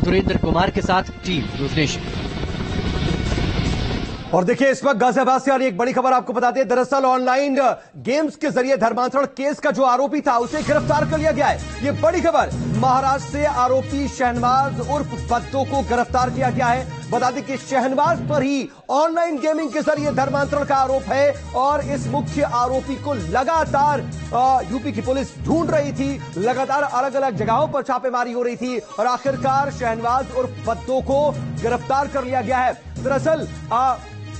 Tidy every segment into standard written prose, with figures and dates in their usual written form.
मधुरेंद्र कुमार के साथ team news nation. और देखिए, इस वक्त गाजियाबाद से एक बड़ी खबर आपको बताते हैं। दरअसल ऑनलाइन गेम्स के जरिए धर्मांतरण केस का जो आरोपी था उसे गिरफ्तार कर लिया गया है। ये बड़ी खबर, महाराष्ट्र से आरोपी शहनवाज उर्फ बद्दो को गिरफ्तार किया गया है। बता दें कि शहनवाज पर ही ऑनलाइन गेमिंग के जरिए धर्मांतरण का आरोप है और इस मुख्य आरोपी को लगातार यूपी की पुलिस ढूंढ रही थी। लगातार अलग अलग जगहों पर छापेमारी हो रही थी और आखिरकार शहनवाज उर्फ बद्दो को गिरफ्तार कर लिया गया है। दरअसल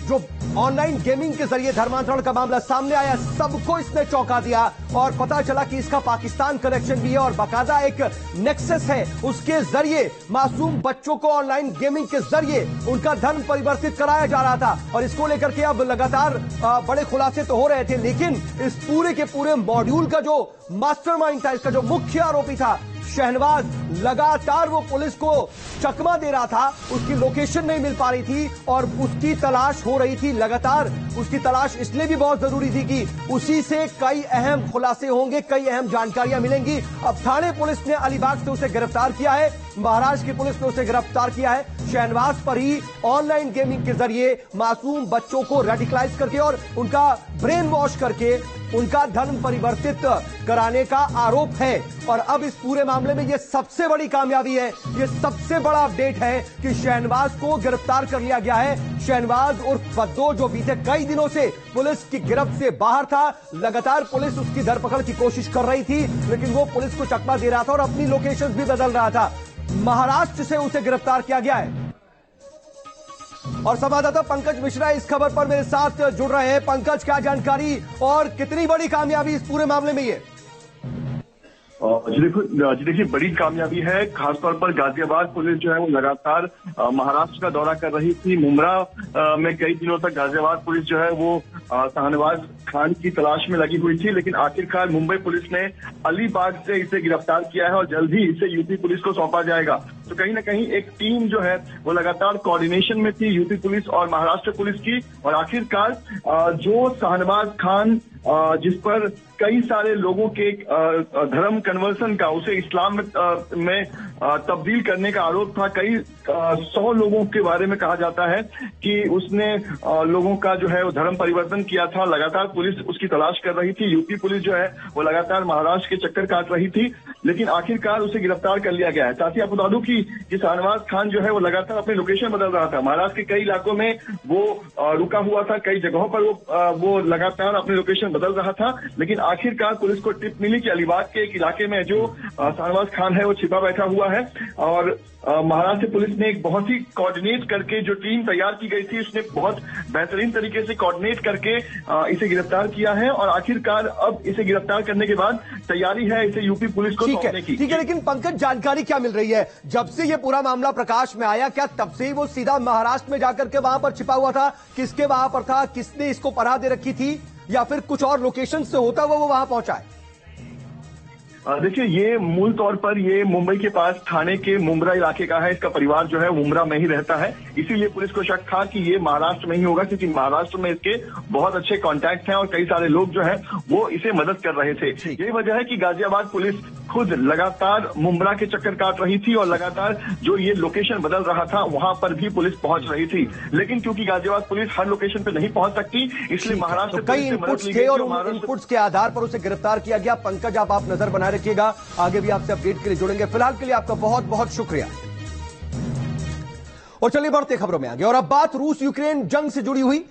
जो ऑनलाइन गेमिंग के जरिए धर्मांतरण का मामला सामने आया, सबको इसने चौंका दिया और पता चला कि इसका पाकिस्तान कनेक्शन भी है और बाकायदा एक नेक्सस है। उसके जरिए मासूम बच्चों को ऑनलाइन गेमिंग के जरिए उनका धन परिवर्तित कराया जा रहा था और इसको लेकर के अब लगातार बड़े खुलासे तो हो रहे थे, लेकिन इस पूरे के पूरे मॉड्यूल का जो मास्टरमाइंड था, इसका जो मुख्य आरोपी था शहनवाज, लगातार वो पुलिस को चकमा दे रहा था। उसकी लोकेशन नहीं मिल पा रही थी और उसकी तलाश हो रही थी। लगातार उसकी तलाश इसलिए भी बहुत जरूरी थी कि उसी से कई अहम खुलासे होंगे, कई अहम जानकारियां मिलेंगी। अब थाने पुलिस ने अलीबाग से उसे गिरफ्तार किया है, महाराष्ट्र की पुलिस ने उसे गिरफ्तार किया है। शहनवाज पर ही ऑनलाइन गेमिंग के जरिए मासूम बच्चों को रेडिकलाइज करके और उनका ब्रेन वॉश करके उनका धन परिवर्तित कराने का आरोप है। और अब इस पूरे मामले में यह सबसे बड़ी कामयाबी है, यह सबसे बड़ा अपडेट है कि शहनवाज को गिरफ्तार कर लिया गया है। शहनवाज उर्फ बद्दो जो बीते कई दिनों से पुलिस की गिरफ्त से बाहर था, लगातार पुलिस उसकी धरपकड़ की कोशिश कर रही थी, लेकिन वो पुलिस को चकमा दे रहा था और अपनी लोकेशन भी बदल रहा था। महाराष्ट्र से उसे गिरफ्तार किया गया है और संवाददाता पंकज मिश्रा इस खबर पर मेरे साथ जुड़ रहे हैं। पंकज, क्या जानकारी और कितनी बड़ी कामयाबी इस पूरे मामले में ये? जी देखिए, बड़ी कामयाबी है। खासतौर पर गाजियाबाद पुलिस जो है वो लगातार महाराष्ट्र का दौरा कर रही थी। मुमरा में कई दिनों तक गाजियाबाद पुलिस जो है वो शहनवाज खान की तलाश में लगी हुई थी, लेकिन आखिरकार मुंबई पुलिस ने अलीबाग से इसे गिरफ्तार किया है और जल्द ही इसे यूपी पुलिस को सौंपा जाएगा। तो कहीं ना कहीं एक टीम जो है वो लगातार कोऑर्डिनेशन में थी, यूपी पुलिस और महाराष्ट्र पुलिस की। और आखिरकार जो शहनवाज खान जिस पर कई सारे लोगों के धर्म कन्वर्सन का, उसे इस्लाम में तब्दील करने का आरोप था। कई 100 लोगों के बारे में कहा जाता है कि उसने लोगों का जो है वो धर्म परिवर्तन किया था। लगातार पुलिस उसकी तलाश कर रही थी। यूपी पुलिस जो है वो लगातार महाराष्ट्र के चक्कर काट रही थी, लेकिन आखिरकार उसे गिरफ्तार कर लिया गया है। साथ ही आपको बता दूं कि शहनवाज खान जो है वो लगातार अपनी लोकेशन बदल रहा था। महाराष्ट्र के कई इलाकों में वो रुका हुआ था, कई जगहों पर वो लगातार अपनी लोकेशन बदल रहा था, लेकिन आखिरकार पुलिस को टिप मिली कि अलीबाग के एक इलाके में जो शहनवाज खान है वो छिपा बैठा हुआ है। और महाराष्ट्र पुलिस ने एक बहुत ही कोऑर्डिनेट करके जो टीम तैयार की गई थी, उसने बहुत बेहतरीन तरीके से कोऑर्डिनेट करके इसे गिरफ्तार किया है। और आखिरकार अब इसे गिरफ्तार करने के बाद तैयारी है इसे यूपी पुलिस को सौंपने की। ठीक है, लेकिन पंकज, जानकारी क्या मिल रही है? जब से ये पूरा मामला प्रकाश में आया, क्या तब से ही वो सीधा महाराष्ट्र में जाकर के वहां पर छिपा हुआ था? किसके वहां पर था? किसने इसको पनाह दे रखी थी, या फिर कुछ और लोकेशन से होता हुआ वो वहां पहुंचा है? देखिए, ये मूल तौर पर ये मुंबई के पास थाने के मुमरा इलाके का है। इसका परिवार जो है मुमरा में ही रहता है, इसीलिए पुलिस को शक था कि ये महाराष्ट्र में ही होगा, क्योंकि महाराष्ट्र में इसके बहुत अच्छे कॉन्टैक्ट हैं और कई सारे लोग जो है वो इसे मदद कर रहे थे। यही वजह है कि गाजियाबाद पुलिस खुद लगातार मुमरा के चक्कर काट रही थी और लगातार जो ये लोकेशन बदल रहा था वहां पर भी पुलिस पहुंच रही थी। लेकिन क्योंकि गाजियाबाद पुलिस हर लोकेशन पर नहीं पहुंच सकती, इसलिए महाराष्ट्र तो कई इनपुट्स थे और उन इनपुट्स के आधार पर उसे गिरफ्तार किया गया। पंकज, आप नजर बनाए रखिएगा, आगे भी आपसे अपडेट के लिए जुड़ेंगे। फिलहाल के लिए आपका बहुत बहुत शुक्रिया। और चलिए बढ़ते खबरों में आगे। और अब बात रूस यूक्रेन जंग से जुड़ी हुई।